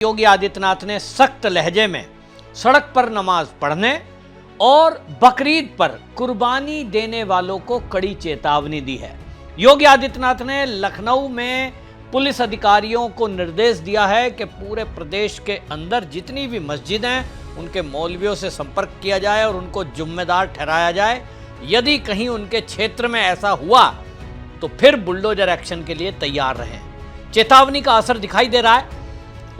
योगी आदित्यनाथ ने सख्त लहजे में सड़क पर नमाज पढ़ने और बकरीद पर कुर्बानी देने वालों को कड़ी चेतावनी दी है। योगी आदित्यनाथ ने लखनऊ में पुलिस अधिकारियों को निर्देश दिया है कि पूरे प्रदेश के अंदर जितनी भी मस्जिद हैं उनके मौलवियों से संपर्क किया जाए और उनको जिम्मेदार ठहराया जाए। यदि कहीं उनके क्षेत्र में ऐसा हुआ तो फिर बुलडोजर एक्शन के लिए तैयार रहें। चेतावनी का असर दिखाई दे रहा है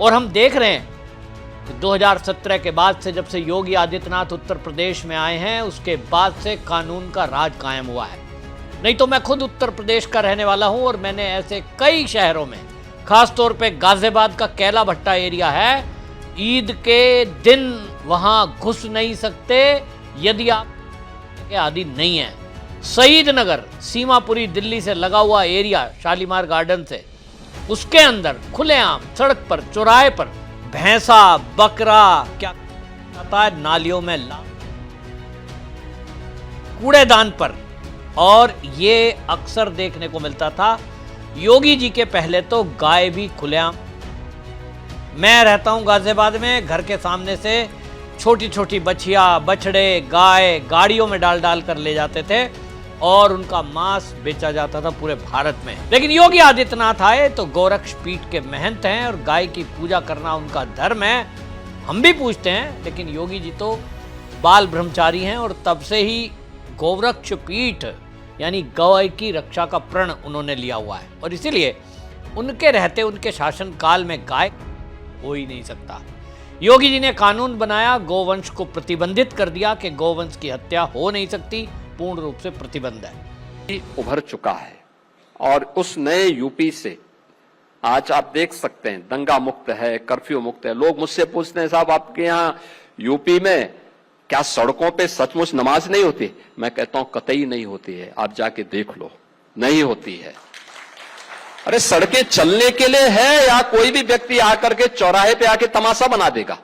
और हम देख रहे हैं कि 2017 के बाद से, जब से योगी आदित्यनाथ उत्तर प्रदेश में आए हैं, उसके बाद से कानून का राज कायम हुआ है। नहीं तो मैं खुद उत्तर प्रदेश का रहने वाला हूं और मैंने ऐसे कई शहरों में, खासतौर पे गाजियाबाद का कैला भट्टा एरिया है, ईद के दिन वहां घुस नहीं सकते यदि आप के आदि नहीं है। शहीद नगर, सीमापुरी दिल्ली से लगा हुआ एरिया, शालीमार गार्डन से, उसके अंदर खुलेआम सड़क पर, चौराहे पर भैंसा, बकरा क्या आता है, नालियों में कूड़ेदान पर, और ये अक्सर देखने को मिलता था। योगी जी के पहले तो गाय भी खुलेआम। मैं रहता हूं गाजियाबाद में, घर के सामने से छोटी छोटी बछिया, बछड़े, गाय गाड़ियों में डाल डाल कर ले जाते थे और उनका मांस बेचा जाता था पूरे भारत में। लेकिन योगी आदित्यनाथ आए तो गोरक्ष पीठ के महंत हैं और गाय की पूजा करना उनका धर्म है। हम भी पूछते हैं, लेकिन योगी जी तो बाल ब्रह्मचारी हैं और तब से ही गोवृक्ष पीठ यानी गाय की रक्षा का प्रण उन्होंने लिया हुआ है और इसीलिए उनके रहते, उनके शासनकाल में गाय हो ही नहीं सकता। योगी जी ने कानून बनाया, गोवंश को प्रतिबंधित कर दिया कि गोवंश की हत्या हो नहीं सकती, पूर्ण रूप से प्रतिबंध है। उभर चुका है और उस नए यूपी से आज आप देख सकते हैं दंगा मुक्त है, कर्फ्यू मुक्त है। लोग मुझसे पूछते हैं, साहब आपके यहाँ यूपी में क्या सड़कों पे सचमुच नमाज नहीं होती? मैं कहता हूं कतई नहीं होती है, आप जाके देख लो, नहीं होती है। अरे सड़कें चलने के लिए है या कोई भी व्यक्ति आकर के चौराहे पे आके तमाशा बना देगा?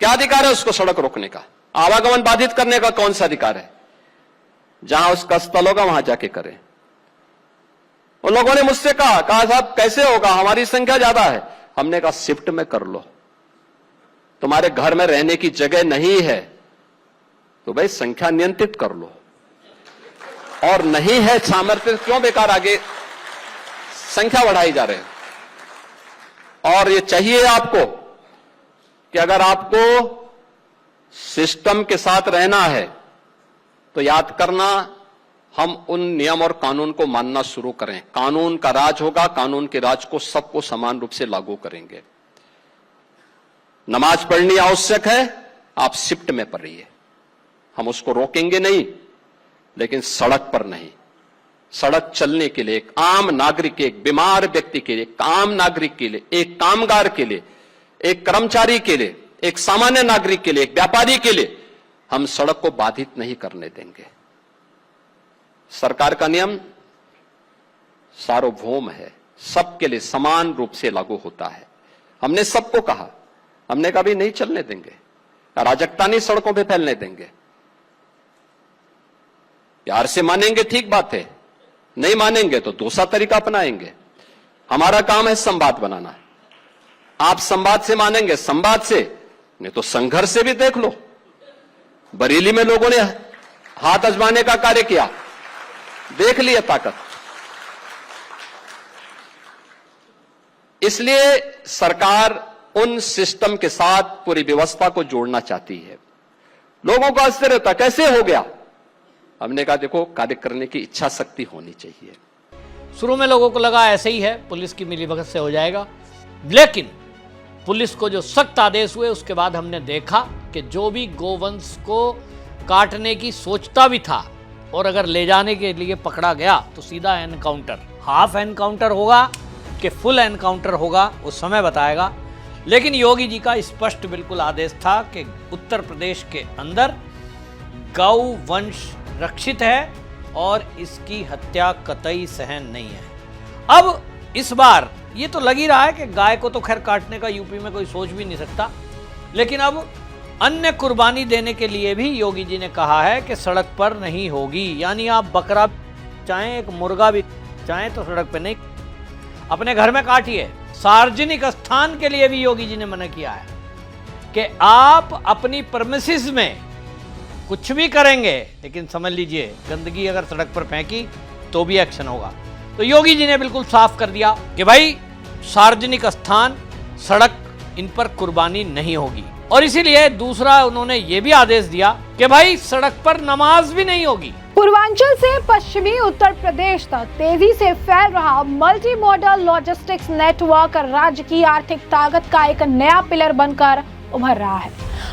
क्या अधिकार है उसको सड़क रोकने का? आवागमन बाधित करने का कौन सा अधिकार है? जहां उसका स्थल होगा वहां जाके करें। उन लोगों ने मुझसे कहा साहब कैसे होगा, हमारी संख्या ज्यादा है। हमने कहा शिफ्ट में कर लो, तुम्हारे घर में रहने की जगह नहीं है तो भाई संख्या नियंत्रित कर लो, और नहीं है सामर्थ्य क्यों बेकार आगे संख्या बढ़ाई जा रहे हैं। और ये चाहिए आपको कि अगर आपको सिस्टम के साथ रहना है तो याद करना, हम उन नियम और कानून को मानना शुरू करें। कानून का राज होगा, कानून के राज को सबको समान रूप से लागू करेंगे। नमाज पढ़नी आवश्यक है, आप शिफ्ट में पढ़िए, हम उसको रोकेंगे नहीं, लेकिन सड़क पर नहीं। सड़क चलने के लिए, एक आम नागरिक के, एक बीमार व्यक्ति के लिए, एक आम नागरिक के लिए, एक कामगार के लिए, एक कर्मचारी के लिए, एक सामान्य नागरिक के लिए, एक व्यापारी के लिए हम सड़क को बाधित नहीं करने देंगे। सरकार का नियम सार्वभौम है, सबके लिए समान रूप से लागू होता है। हमने सबको कहा, हमने कभी नहीं चलने देंगे, अराजकता नहीं सड़कों पे फैलने देंगे। प्यार से मानेंगे ठीक बात है, नहीं मानेंगे तो दूसरा तरीका अपनाएंगे। हमारा काम है संवाद बनाना। आप संवाद से मानेंगे, संवाद से, नहीं तो संघर्ष से भी देख लो। बरेली में लोगों ने हाथ आजमाने का कार्य किया, देख लिया ताकत। इसलिए सरकार उन सिस्टम के साथ पूरी व्यवस्था को जोड़ना चाहती है। लोगों को आश्चर्य होता कैसे हो गया? हमने कहा देखो, कार्य करने की इच्छा शक्ति होनी चाहिए। शुरू में लोगों को लगा ऐसे ही है, पुलिस की मिलीभगत से हो जाएगा, लेकिन पुलिस को जो सख्त आदेश हुए उसके बाद हमने देखा कि जो भी गोवंश को काटने की सोचता भी था और अगर ले जाने के लिए पकड़ा गया तो सीधा एनकाउंटर, हाफ एनकाउंटर होगा कि फुल एनकाउंटर होगा वो समय बताएगा। लेकिन योगी जी का स्पष्ट बिल्कुल आदेश था कि उत्तर प्रदेश के अंदर गौ वंश रक्षित है और इसकी हत्या कतई सहन नहीं है। अब इस बार ये तो लग ही रहा है कि गाय को तो खैर काटने का यूपी में कोई सोच भी नहीं सकता, लेकिन अब अन्य कुर्बानी देने के लिए भी योगी जी ने कहा है कि सड़क पर नहीं होगी। यानी आप बकरा चाहें, एक मुर्गा भी चाहें तो सड़क पर नहीं, अपने घर में काटिए, सार्वजनिक स्थान के लिए भी योगी जी ने मना किया है कि आप अपनी प्रेमिसेस में कुछ भी करेंगे, लेकिन समझ लीजिए गंदगी अगर सड़क पर फेंकी तो भी एक्शन होगा। तो योगी जी ने बिल्कुल साफ कर दिया कि भाई सार्वजनिक स्थान, सड़क, इन पर कुर्बानी नहीं होगी। और इसीलिए दूसरा उन्होंने ये भी आदेश दिया कि भाई सड़क पर नमाज भी नहीं होगी। पूर्वांचल से पश्चिमी उत्तर प्रदेश तक तेजी से फैल रहा मल्टी मॉडल लॉजिस्टिक्स नेटवर्क राज्य की आर्थिक ताकत का एक नया पिलर बनकर उभर रहा है।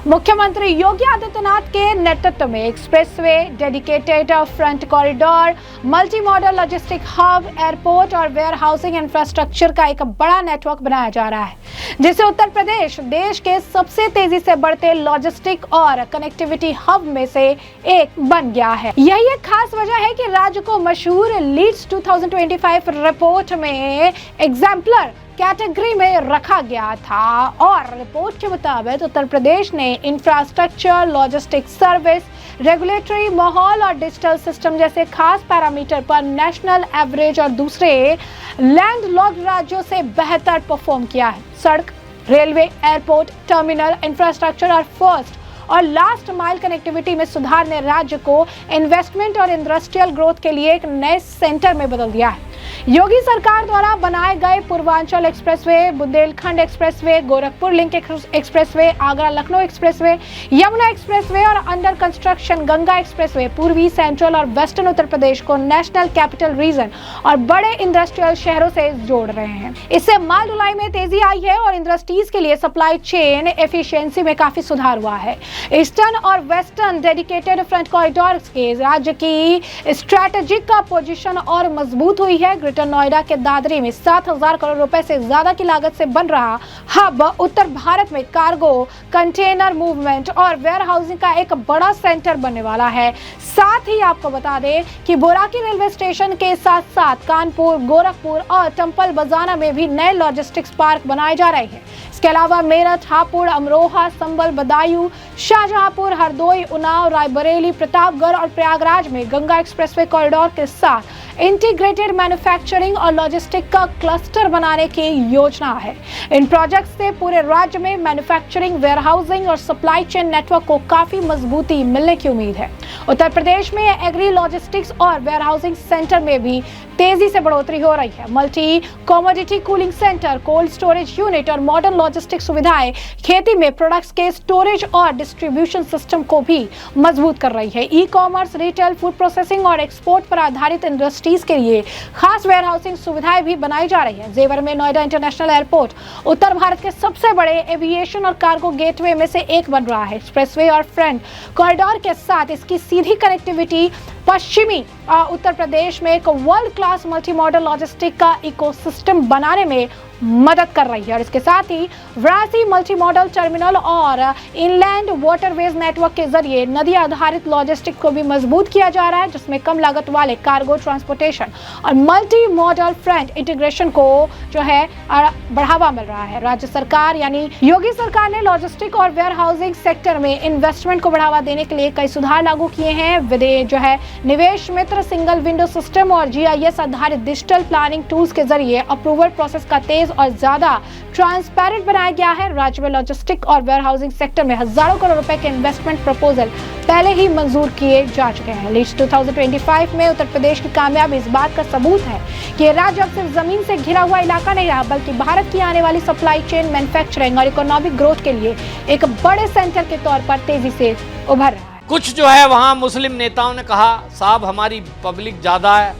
मुख्यमंत्री योगी आदित्यनाथ के नेतृत्व में expressway, dedicated front corridor, multi modal logistic hub, airport और वेयर हाउसिंग इंफ्रास्ट्रक्चर का एक बड़ा नेटवर्क बनाया जा रहा है, जिससे उत्तर प्रदेश देश के सबसे तेजी से बढ़ते लॉजिस्टिक और कनेक्टिविटी हब में से एक बन गया है। यही एक खास वजह है कि राज्य को मशहूर लीड्स 2025 रिपोर्ट में एग्जाम्पलर कैटेगरी में रखा गया था और रिपोर्ट के मुताबिक उत्तर प्रदेश ने इंफ्रास्ट्रक्चर, लॉजिस्टिक सर्विस, रेगुलेटरी माहौल और डिजिटल सिस्टम जैसे खास पैरामीटर पर नेशनल एवरेज और दूसरे लैंडलॉक्ड राज्यों से बेहतर परफॉर्म किया है। सड़क, रेलवे, एयरपोर्ट, टर्मिनल इंफ्रास्ट्रक्चर और फर्स्ट और लास्ट माइल कनेक्टिविटी में सुधार ने राज्य को इन्वेस्टमेंट और इंडस्ट्रियल ग्रोथ के लिए एक नए सेंटर में बदल दिया है। योगी सरकार द्वारा बनाए गए Purvanchal expressway, Bundelkhand expressway, Gorakhpur link expressway, Agra Lucknow expressway, Yamuna expressway और अंडर कंस्ट्रक्शन गंगा एक्सप्रेसवे पूर्वी, सेंट्रल और वेस्टर्न उत्तर प्रदेश को नेशनल कैपिटल रीजन और बड़े इंडस्ट्रियल शहरों से जोड़ रहे हैं। इससे माल ढुलाई में तेजी आई है और इंडस्ट्रीज के लिए सप्लाई चेन एफिशिएंसी में काफी सुधार हुआ है। ईस्टर्न और वेस्टर्न डेडिकेटेड फ्रंट कॉरिडोर के राज्य की स्ट्रेटेजिक पोजीशन और मजबूत हुई है। ग्रेटर नोएडा के दादरी में 7,000 करोड़ रुपए से ज्यादा की लागत से बन रहा हब उत्तर भारत में कार्गो, कंटेनर मूवमेंट और वेयर हाउसिंग का एक बड़ा सेंटर बनने वाला है। साथ ही आपको बता दें कि बोराकी रेलवे स्टेशन के साथ साथ कानपुर, गोरखपुर और टंपल बजाना में भी नए लॉजिस्टिक्स पार्क बनाए जा रहे हैं। इसके अलावा मेरठ, हापुड़, अमरोहा, संबल, बदायूं, शाहजहांपुर, हरदोई, उन्नाव, रायबरेली, प्रतापगढ़ और प्रयागराज में गंगा एक्सप्रेसवे कॉरिडोर के साथ इंटीग्रेटेड मैन्युफैक्चरिंग और लॉजिस्टिक का क्लस्टर बनाने की योजना है। इन प्रोजेक्ट से पूरे राज्य में मैन्युफैक्चरिंग, वेयरहाउसिंग और सप्लाई चेन नेटवर्क को काफी मजबूती मिलने की उम्मीद है। उत्तर प्रदेश में एग्री लॉजिस्टिक्स और वेयरहाउसिंग सेंटर में भी तेजी से बढ़ोतरी हो रही है। Multi commodity cooling centre, cold storage unit और मॉडर्न लॉजिस्टिक सुविधाएं खेती में प्रोडक्ट्स के स्टोरेज और डिस्ट्रीब्यूशन सिस्टम को भी मजबूत कर रही है। E commerce, retail, food processing और एक्सपोर्ट पर आधारित इंडस्ट्रीज के लिए खास वेयर हाउसिंग सुविधाएं भी बनाई जा रही है। जेवर में नोएडा इंटरनेशनल एयरपोर्ट उत्तर भारत के सबसे बड़े एविएशन और कार्गो गेटवे में से एक बन रहा है। एक्सप्रेसवे और फ्रंट कॉरिडोर के साथ इसकी सीधी कनेक्टिविटी पश्चिमी उत्तर प्रदेश में एक world class multi modal logistic का इकोसिस्टम बनाने में मदद कर रही है और इसके साथ ही वाराणसी मल्टी मॉडल टर्मिनल और इनलैंड वाटरवेज नेटवर्क के जरिए नदी आधारित लॉजिस्टिक को भी मजबूत किया जा रहा है, जिसमें कम लागत वाले कार्गो ट्रांसपोर्टेशन और मल्टी मॉडल फ्रंट इंटीग्रेशन को जो है बढ़ावा मिल रहा है। राज्य सरकार यानी योगी सरकार ने लॉजिस्टिक और वेयर हाउसिंग सेक्टर में इन्वेस्टमेंट को बढ़ावा देने के लिए कई सुधार लागू किए हैं। जो है निवेश मित्र, सिंगल विंडो सिस्टम और GIS आधारित डिजिटल प्लानिंग टूल्स के जरिए अप्रूवल प्रोसेस का तेज और ज्यादा ट्रांसपेरेंट बनाया गया है। राज्य में लॉजिस्टिक और वेयर हाउसिंग सेक्टर में हजारों करोड़ रुपए के इन्वेस्टमेंट प्रपोजल पहले ही मंजूर किए जा चुके हैं। लीड्स 2025 में उत्तर प्रदेश की कामयाबी इस बात का सबूत है कि राज्य अब सिर्फ जमीन से घिरा हुआ इलाका नहीं रहा, बल्कि भारत की आने वाली सप्लाई चेन, मैन्युफैक्चरिंग और इकोनॉमिक ग्रोथ के लिए एक बड़े सेंटर के तौर पर तेजी से उभर रहा है। कुछ जो है वहां मुस्लिम नेताओं ने कहा, साहब हमारी पब्लिक ज़्यादा है,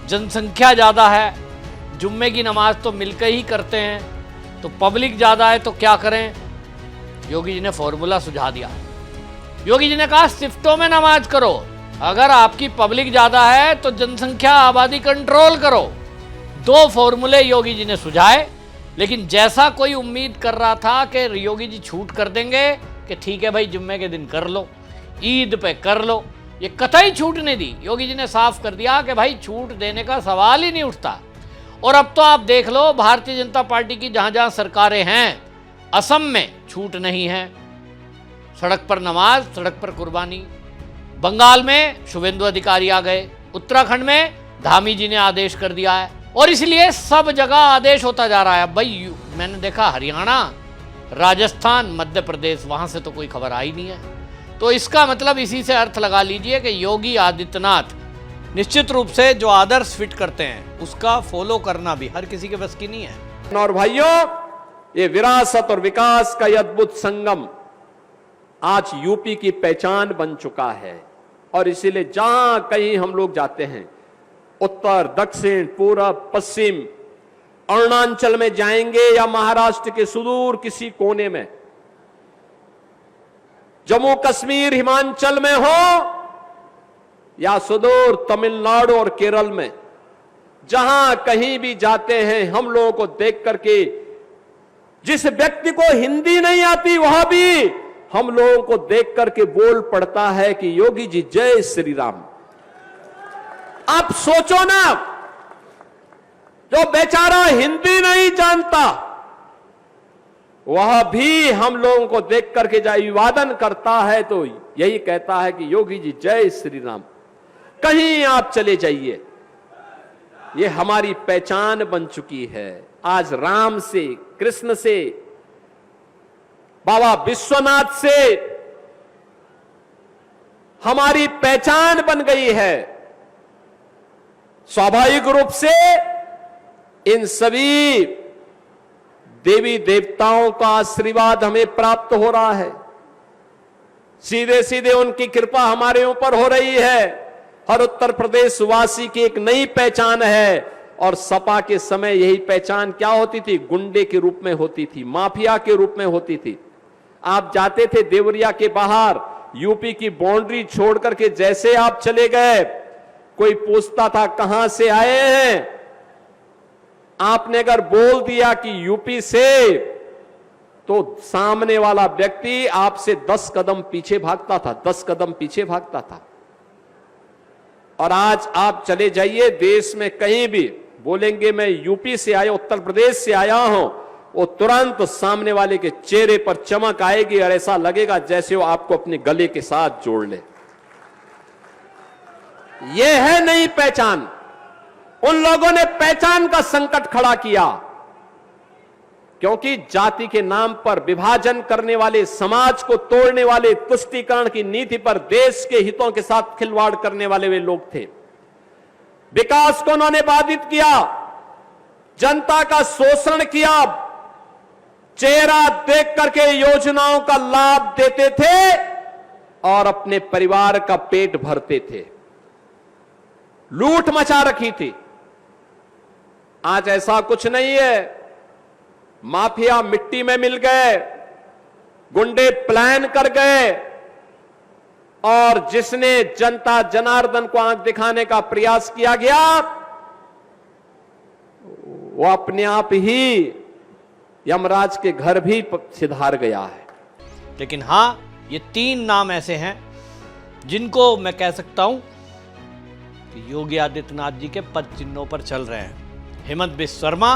जनसंख्या ज़्यादा है, जुम्मे की नमाज तो मिलकर ही करते हैं, तो पब्लिक ज़्यादा है तो क्या करें। योगी जी ने फॉर्मूला सुझा दिया। योगी जी ने कहा शिफ्टों में नमाज करो, अगर आपकी पब्लिक ज़्यादा है तो जनसंख्या आबादी कंट्रोल करो। 2 फॉर्मूले योगी जी ने सुझाए, लेकिन जैसा कोई उम्मीद कर रहा था कि योगी जी छूट कर देंगे कि ठीक है भाई जुम्मे के दिन कर लो, ईद पे कर लो, ये कतई छूट नहीं दी। योगी जी ने साफ कर दिया कि भाई छूट देने का सवाल ही नहीं उठता। और अब तो आप देख लो, भारतीय जनता पार्टी की जहां जहां सरकारें हैं, असम में छूट नहीं है, सड़क पर नमाज, सड़क पर कुर्बानी। बंगाल में शुभेंदु अधिकारी आ गए, उत्तराखंड में धामी जी ने आदेश कर दिया है, और इसलिए सब जगह आदेश होता जा रहा है। भाई मैंने देखा हरियाणा, राजस्थान, मध्य प्रदेश, वहां से तो कोई खबर आई नहीं है। तो इसका मतलब इसी से अर्थ लगा लीजिए कि योगी आदित्यनाथ निश्चित रूप से जो आदर्श फिट करते हैं उसका फॉलो करना भी हर किसी के बस की नहीं है। और भाइयों, ये विरासत और विकास का ये अद्भुत संगम आज यूपी की पहचान बन चुका है। और इसीलिए जहां कहीं हम लोग जाते हैं, उत्तर, दक्षिण, पूरब, पश्चिम, अरुणाचल में जाएंगे या महाराष्ट्र के सुदूर किसी कोने में, जम्मू कश्मीर हिमाचल में हो या सुदूर तमिलनाडु और केरल में, जहां कहीं भी जाते हैं हम लोगों को देख करके जिस व्यक्ति को हिंदी नहीं आती वह भी हम लोगों को देख करके बोल पड़ता है कि योगी जी जय श्री राम। आप सोचो ना, जो बेचारा हिंदी नहीं जानता वह भी हम लोगों को देख करके जब अभिवादन करता है तो यही कहता है कि योगी जी जय श्री राम। कहीं आप चले जाइए, ये हमारी पहचान बन चुकी है। आज राम से, कृष्ण से, बाबा विश्वनाथ से हमारी पहचान बन गई है। स्वाभाविक रूप से इन सभी देवी देवताओं का आशीर्वाद हमें प्राप्त हो रहा है। सीधे सीधे उनकी कृपा हमारे ऊपर हो रही है। हर उत्तर प्रदेश वासी की एक नई पहचान है। और सपा के समय यही पहचान क्या होती थी? गुंडे के रूप में होती थी, माफिया के रूप में होती थी। आप जाते थे देवरिया के बाहर, यूपी की बाउंड्री छोड़ करके जैसे आप चले गए, कोई पूछता था कहां से आए हैं, आपने अगर बोल दिया कि यूपी से, तो सामने वाला व्यक्ति आपसे 10 कदम पीछे भागता था, 10 कदम पीछे भागता था। और आज आप चले जाइए देश में कहीं भी, बोलेंगे मैं यूपी से आया, उत्तर प्रदेश से आया हूं, वो तुरंत सामने वाले के चेहरे पर चमक आएगी और ऐसा लगेगा जैसे वो आपको अपने गले के साथ जोड़ ले। ये है नई पहचान। उन लोगों ने पहचान का संकट खड़ा किया, क्योंकि जाति के नाम पर विभाजन करने वाले, समाज को तोड़ने वाले, तुष्टीकरण की नीति पर देश के हितों के साथ खिलवाड़ करने वाले वे लोग थे। विकास को उन्होंने बाधित किया, जनता का शोषण किया, चेहरा देख करके योजनाओं का लाभ देते थे और अपने परिवार का पेट भरते थे। लूट मचा रखी थी। आज ऐसा कुछ नहीं है। माफिया मिट्टी में मिल गए, गुंडे प्लान कर गए, और जिसने जनता जनार्दन को आंख दिखाने का प्रयास किया गया, वो अपने आप ही यमराज के घर भी सिधार गया है। लेकिन हां, ये 3 नाम ऐसे हैं जिनको मैं कह सकता हूं कि योगी आदित्यनाथ जी के पद चिन्हों पर चल रहे हैं। हेमंत बिश्व शर्मा,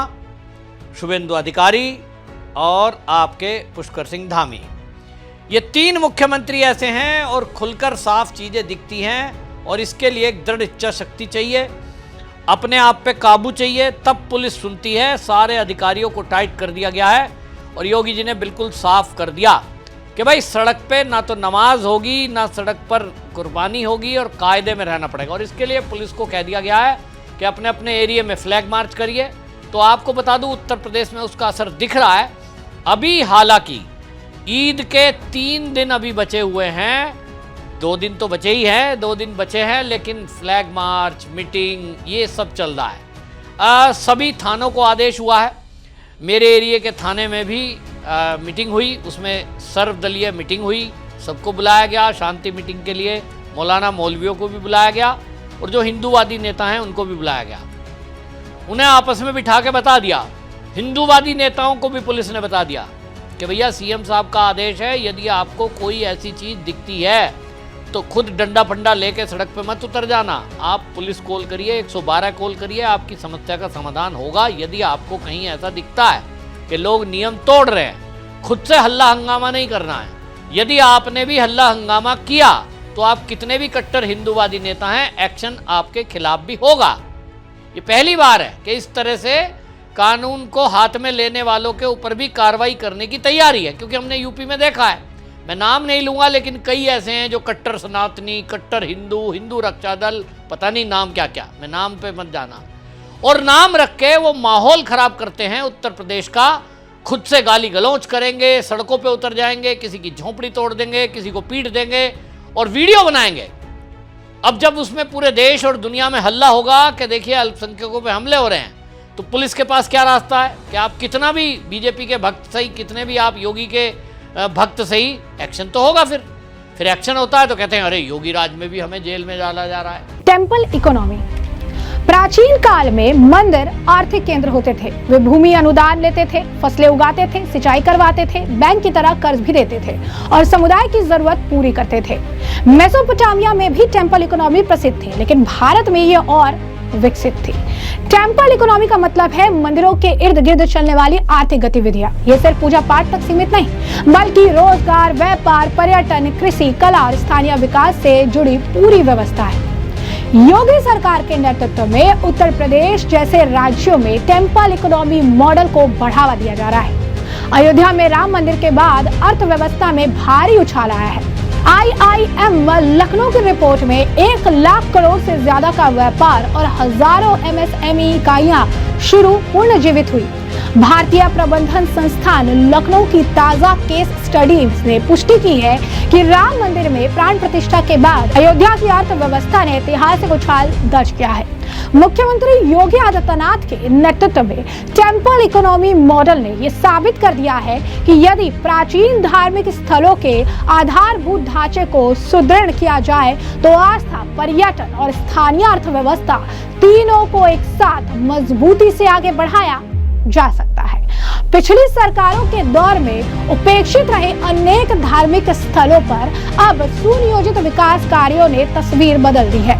शुभेंदु अधिकारी और आपके पुष्कर सिंह धामी। ये 3 मुख्यमंत्री ऐसे हैं और खुलकर साफ चीजें दिखती हैं। और इसके लिए एक दृढ़ इच्छा शक्ति चाहिए, अपने आप पे काबू चाहिए, तब पुलिस सुनती है। सारे अधिकारियों को टाइट कर दिया गया है और योगी जी ने बिल्कुल साफ कर दिया कि भाई सड़क पे ना तो नमाज होगी, ना सड़क पर कुर्बानी होगी, और कायदे में रहना पड़ेगा। और इसके लिए पुलिस को कह दिया गया है कि अपने अपने एरिया में फ्लैग मार्च करिए। तो आपको बता दूं, उत्तर प्रदेश में उसका असर दिख रहा है। अभी हालांकि ईद के 3 दिन अभी बचे हुए हैं, 2 दिन तो बचे ही हैं, 2 दिन बचे हैं, लेकिन फ्लैग मार्च, मीटिंग, ये सब चल रहा है। सभी थानों को आदेश हुआ है। मेरे एरिया के थाने में भी मीटिंग हुई, उसमें सर्वदलीय मीटिंग हुई, सबको बुलाया गया शांति मीटिंग के लिए। मौलाना मौलवियों को भी बुलाया गया और जो हिंदूवादी नेता हैं उनको भी बुलाया गया। उन्हें आपस में बिठा के बता दिया, हिंदूवादी नेताओं को भी पुलिस ने बता दिया कि भैया सीएम साहब का आदेश है, यदि आपको कोई ऐसी चीज दिखती है तो खुद डंडा फंडा लेके सड़क पे मत उतर जाना, आप पुलिस कॉल करिए, 112 कॉल करिए, आपकी समस्या का समाधान होगा। यदि आपको कहीं ऐसा दिखता है कि लोग नियम तोड़ रहे हैं, खुद से हल्ला हंगामा नहीं करना है। यदि आपने भी हल्ला हंगामा किया तो आप कितने भी कट्टर हिंदूवादी नेता हैं, एक्शन आपके खिलाफ भी होगा। ये पहली बार है कि इस तरह से कानून को हाथ में लेने वालों के ऊपर भी कार्रवाई करने की तैयारी है, क्योंकि हमने यूपी में देखा है। मैं नाम नहीं लूंगा, लेकिन कई ऐसे हैं जो कट्टर सनातनी, कट्टर हिंदू, हिंदू रक्षा दल, पता नहीं नाम क्या क्या, मैं नाम पे मत जाना, और नाम रख के वो माहौल खराब करते हैं उत्तर प्रदेश का। खुद से गाली गलौज करेंगे, सड़कों पे उतर जाएंगे, किसी की झोंपड़ी तोड़ देंगे, किसी को पीट देंगे और वीडियो बनाएंगे। अब जब उसमें पूरे देश और दुनिया में हल्ला होगा कि देखिए अल्पसंख्यकों पे हमले हो रहे हैं, तो पुलिस के पास क्या रास्ता है कि आप कितना भी बीजेपी के भक्त सही, कितने भी आप योगी के भक्त सही, एक्शन तो होगा। फिर एक्शन होता है तो कहते हैं अरे योगी राज में भी हमें जेल में डाला जा रहा है। Temple economy. प्राचीन काल में मंदिर आर्थिक केंद्र होते थे। वे भूमि अनुदान लेते थे, फसलें उगाते थे, सिंचाई करवाते थे, बैंक की तरह कर्ज भी देते थे और समुदाय की जरूरत पूरी करते थे। मेसोपोटामिया में भी टेम्पल इकोनॉमी प्रसिद्ध थी, लेकिन भारत में ये और विकसित थी। टेम्पल इकोनॉमी का मतलब है मंदिरों के इर्द गिर्द चलने वाली आर्थिक गतिविधियां। ये सिर्फ पूजा पाठ तक सीमित नहीं, बल्कि रोजगार, व्यापार, पर्यटन, कृषि, कला और स्थानीय विकास से जुड़ी पूरी व्यवस्था है। योगी सरकार के नेतृत्व में उत्तर प्रदेश जैसे राज्यों में टेम्पल इकोनॉमी मॉडल को बढ़ावा दिया जा रहा है। अयोध्या में राम मंदिर के बाद अर्थव्यवस्था में भारी उछाल आया है। IIM लखनऊ की रिपोर्ट में 1 लाख करोड़ से ज्यादा का व्यापार और हजारों MSME इकाइयां शुरू पुनर्जीवित हुई। भारतीय प्रबंधन संस्थान लखनऊ की ताजा केस स्टडीज ने पुष्टि की है कि राम मंदिर में प्राण प्रतिष्ठा के बाद अयोध्या की अर्थव्यवस्था ने ऐतिहासिक उछाल दर्ज किया है। मुख्यमंत्री योगी आदित्यनाथ के नेतृत्व में टेम्पल इकोनॉमी मॉडल ने यह साबित कर दिया है कि यदि प्राचीन धार्मिक स्थलों के आधारभूत ढांचे को सुदृढ़ किया जाए तो आस्था, पर्यटन और स्थानीय अर्थव्यवस्था तीनों को एक साथ मजबूती से आगे बढ़ाया जा सकता है। पिछली सरकारों के दौर में उपेक्षित रहे अनेक धार्मिक स्थलों पर अब सुनियोजित विकास कार्यों ने तस्वीर बदल दी है।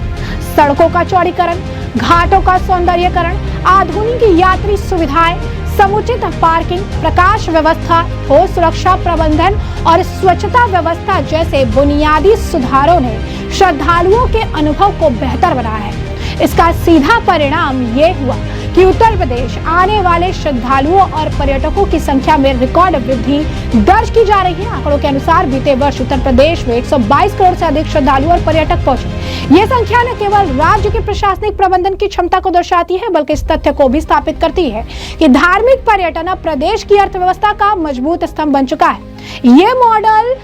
सड़कों का चौड़ीकरण, घाटों का सौंदर्यीकरण, आधुनिक यात्री सुविधाएं, समुचित पार्किंग, प्रकाश व्यवस्था, ठोस सुरक्षा प्रबंधन और स्वच्छता व्यवस्था जैसे बुनियादी सुधारों ने श्रद्धालुओं के अनुभव को बेहतर बनाया है। इसका सीधा परिणाम ये हुआ कि उत्तर प्रदेश आने वाले श्रद्धालुओं और पर्यटकों की संख्या में रिकॉर्ड वृद्धि दर्ज की जा रही है। आंकड़ों के अनुसार बीते वर्ष उत्तर प्रदेश में 122 करोड़ से अधिक श्रद्धालु और पर्यटक पहुंचे। ये संख्या न केवल राज्य के प्रशासनिक प्रबंधन की क्षमता को दर्शाती है, बल्कि इस तथ्य को भी स्थापित करती है कि धार्मिक पर्यटन अब प्रदेश की अर्थव्यवस्था का मजबूत स्तंभ बन चुका है। ये मॉडल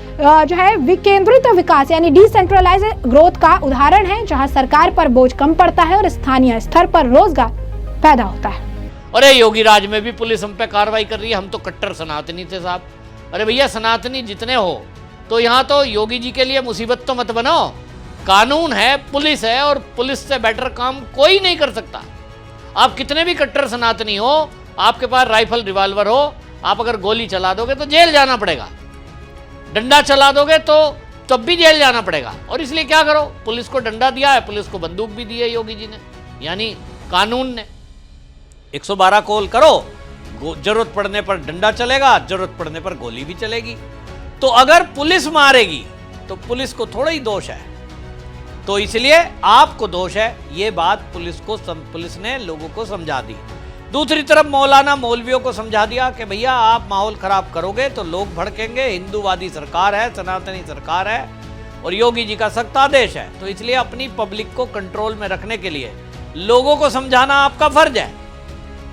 जो है विकेंद्रित विकास यानी डिसेंट्रलाइज ग्रोथ का उदाहरण है, जहां सरकार पर बोझ कम पड़ता है और स्थानीय स्तर पर रोजगार पैदा होता है। अरे योगी राज में भी पुलिस हम पे कार्रवाई कर रही है, हम तो कट्टर सनातनी थे साहब। अरे भैया सनातनी जितने हो तो यहाँ तो योगी जी के लिए मुसीबत तो मत बनो। कानून है, पुलिस है, और पुलिस से बेटर काम कोई नहीं कर सकता। आप कितने भी कट्टर सनातनी हो, आपके पास राइफल रिवॉल्वर हो, आप अगर गोली चला दोगे तो जेल जाना पड़ेगा, डंडा चला दोगे तो तब भी जेल जाना पड़ेगा। और इसलिए क्या करो, पुलिस को डंडा दिया है, पुलिस को बंदूक भी दी है योगी जी ने, यानी कानून ने। 112 कॉल करो, जरूरत पड़ने पर डंडा चलेगा, जरूरत पड़ने पर गोली भी चलेगी। तो अगर पुलिस मारेगी तो पुलिस को थोड़ा ही दोष है, तो इसलिए आपको दोष है। ये बात पुलिस ने लोगों को समझा दी। दूसरी तरफ मौलाना मौलवियों को समझा दिया कि भैया आप माहौल खराब करोगे तो लोग भड़केंगे, हिंदूवादी सरकार है, सनातनी सरकार है और योगी जी का सख्त आदेश है। तो इसलिए अपनी पब्लिक को कंट्रोल में रखने के लिए लोगों को समझाना आपका फर्ज है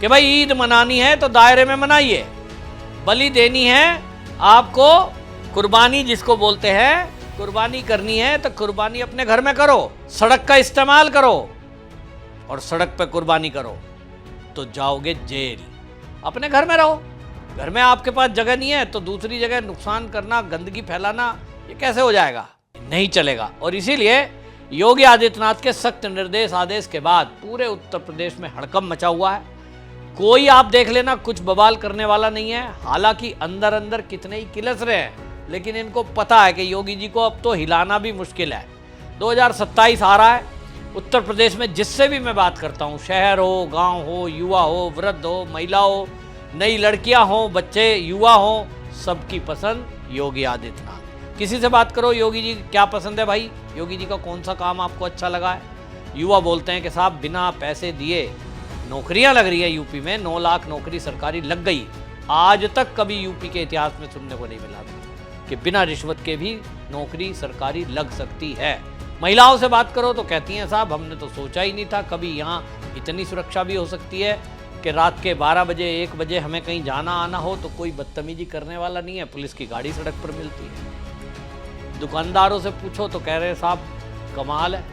कि भाई ईद मनानी है तो दायरे में मनाइए, बलि देनी है आपको, कुर्बानी जिसको बोलते हैं, कुर्बानी करनी है तो कुर्बानी अपने घर में करो, सड़क का इस्तेमाल करो और सड़क पे कुर्बानी करो तो जाओगे जेल। अपने घर में रहो, घर में आपके पास जगह नहीं है तो दूसरी जगह नुकसान करना, गंदगी फैलाना, ये कैसे हो जाएगा? नहीं चलेगा। और इसीलिए योगी आदित्यनाथ के सख्त निर्देश आदेश के बाद पूरे उत्तर प्रदेश में हड़कंप मचा हुआ है। कोई आप देख लेना कुछ बवाल करने वाला नहीं है। हालांकि अंदर अंदर कितने ही किलस रहे हैं, लेकिन इनको पता है कि योगी जी को अब तो हिलाना भी मुश्किल है। 2027 आ रहा है, उत्तर प्रदेश में जिससे भी मैं बात करता हूँ, शहर हो, गांव हो, युवा हो, वृद्ध हो, महिला हो, नई लड़कियां हो, बच्चे, युवा हो, सबकी पसंद योगी आदित्यनाथ। किसी से बात करो, योगी जी क्या पसंद है भाई, योगी जी का कौन सा काम आपको अच्छा लगा है? युवा बोलते हैं कि साहब बिना पैसे दिए नौकरियां लग रही है यूपी में, 9 लाख नौकरी सरकारी लग गई। आज तक कभी यूपी के इतिहास में सुनने को नहीं मिला था कि बिना रिश्वत के भी नौकरी सरकारी लग सकती है। महिलाओं से बात करो तो कहती हैं साहब हमने तो सोचा ही नहीं था कभी यहाँ इतनी सुरक्षा भी हो सकती है कि रात के 12 बजे 1 बजे हमें कहीं जाना आना हो तो कोई बदतमीजी करने वाला नहीं है, पुलिस की गाड़ी सड़क पर मिलती है। दुकानदारों से पूछो तो कह रहे हैं साहब कमाल है,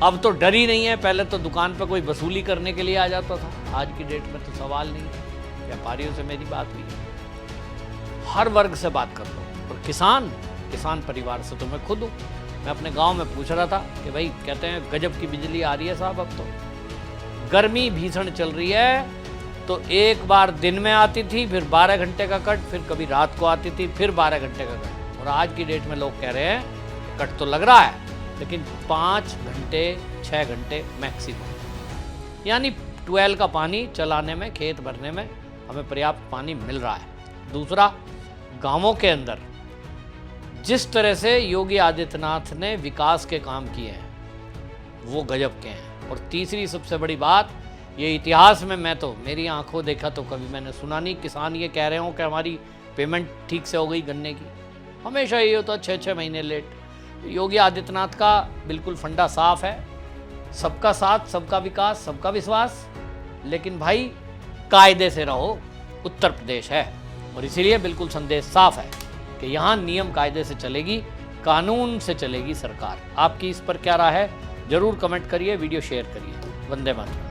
अब तो डर ही नहीं है, पहले तो दुकान पर कोई वसूली करने के लिए आ जाता था, आज की डेट में तो सवाल नहीं है। व्यापारियों से मेरी बात हुई, हर वर्ग से बात कर लो, और किसान परिवार से तो मैं खुद हूँ। मैं अपने गांव में पूछ रहा था कि भाई कहते हैं गजब की बिजली आ रही है साहब, अब तो गर्मी भीषण चल रही है, तो एक बार दिन में आती थी, फिर 12 घंटे का कट, फिर कभी रात को आती थी, फिर 12 घंटे का कट, और आज की डेट में लोग कह रहे हैं कट तो लग रहा है लेकिन 5 घंटे 6 घंटे मैक्सिमम, यानी ट्वेल का पानी चलाने में, खेत भरने में हमें पर्याप्त पानी मिल रहा है। दूसरा, गांवों के अंदर जिस तरह से योगी आदित्यनाथ ने विकास के काम किए हैं वो गजब के हैं। और तीसरी सबसे बड़ी बात, ये इतिहास में मैं तो मेरी आंखों देखा तो कभी मैंने सुना नहीं किसान ये कह रहे हो कि हमारी पेमेंट ठीक से हो गई गन्ने की, हमेशा ये होता 6-6 महीने लेट। योगी आदित्यनाथ का बिल्कुल फंडा साफ है, सबका साथ, सबका विकास, सबका विश्वास, लेकिन भाई कायदे से रहो, उत्तर प्रदेश है, और इसीलिए बिल्कुल संदेश साफ है कि यहाँ नियम कायदे से चलेगी, कानून से चलेगी सरकार। आपकी इस पर क्या राय है, जरूर कमेंट करिए, वीडियो शेयर करिए। वंदे मातरम।